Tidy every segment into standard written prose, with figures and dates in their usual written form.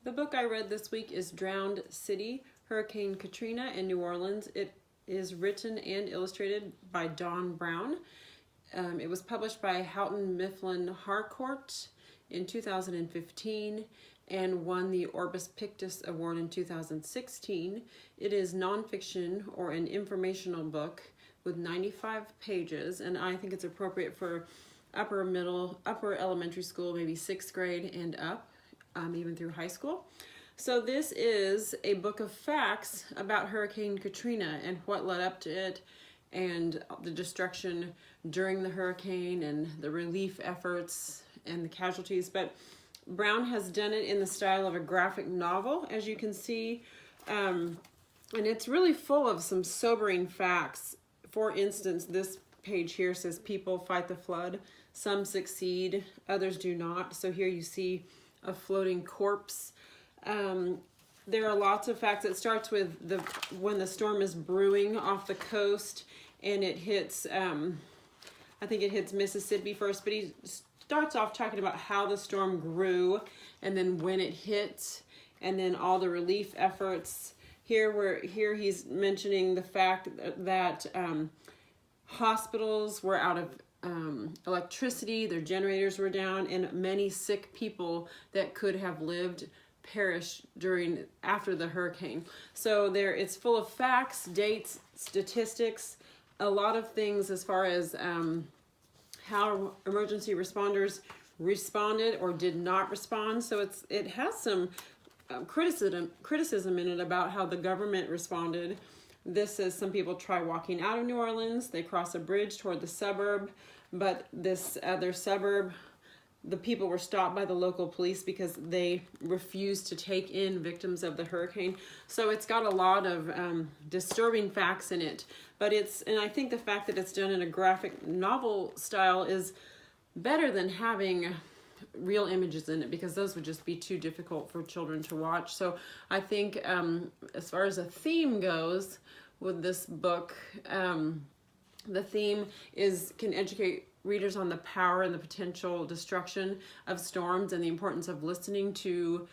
The book I read this week is Drowned City, Hurricane Katrina in New Orleans. It is written and illustrated by Don Brown. It was published by Houghton Mifflin Harcourt in 2015 and won the Orbis Pictus Award in 2016. It is nonfiction or an informational book with 95 pages, and I think it's appropriate for upper elementary school, maybe 6th grade and up. Even through high school. So this is a book of facts about Hurricane Katrina and what led up to it and the destruction during the hurricane and the relief efforts and the casualties. But Brown has done it in the style of a graphic novel, as you can see, and it's really full of some sobering facts. For instance, this page here says people fight the flood. Some succeed, others do not. So here you see a floating corpse. There are lots of facts. It starts with when the storm is brewing off the coast and it hits, I think it hits Mississippi first, but he starts off talking about how the storm grew and then when it hit and then all the relief efforts. Here he's mentioning the fact that hospitals were out of electricity, their generators were down, and many sick people that could have lived perished after the hurricane. So it's full of facts, dates, statistics, a lot of things as far as how emergency responders responded or did not respond. So it has some criticism in it about how the government responded. This says some people try walking out of New Orleans. They cross a bridge toward the suburb, but this other suburb, the people were stopped by the local police because they refused to take in victims of the hurricane. So it's got a lot of disturbing facts in it. And I think the fact that it's done in a graphic novel style is better than having real images in it, because those would just be too difficult for children to watch. So I think as far as a theme goes with this book, the theme can educate readers on the power and the potential destruction of storms and the importance of listening to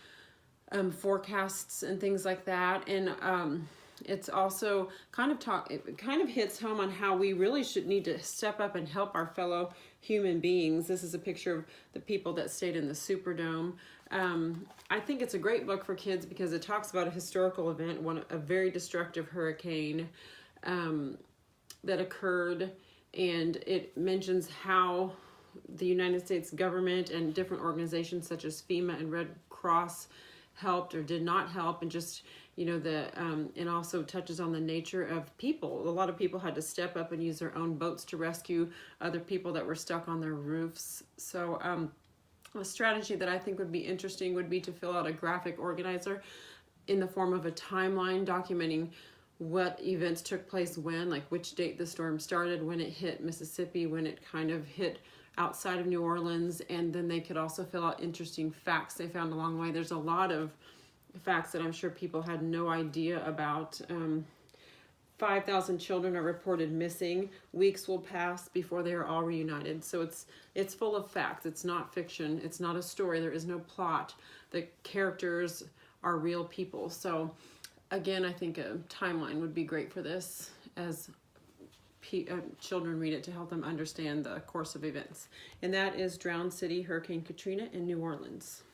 forecasts and things like that. And it's also it kind of hits home on how we really need to step up and help our fellow human beings. This is a picture of the people that stayed in the Superdome. I think it's a great book for kids because it talks about a historical event, a very destructive hurricane that occurred, and it mentions how the United States government and different organizations such as FEMA and Red Cross helped or did not help, and just it also touches on the nature of people. A lot of people had to step up and use their own boats to rescue other people that were stuck on their roofs. So a strategy that I think would be interesting would be to fill out a graphic organizer in the form of a timeline documenting what events took place when, like which date the storm started, when it hit Mississippi, when it kind of hit outside of New Orleans, and then they could also fill out interesting facts they found along the way. There's a lot of facts that I'm sure people had no idea about. 5,000 children are reported missing. Weeks will pass before they are all reunited. So it's full of facts. It's not fiction. It's not a story. There is no plot. The characters are real people. So again, I think a timeline would be great for this as children read it to help them understand the course of events. And that is Drowned City, Hurricane Katrina in New Orleans.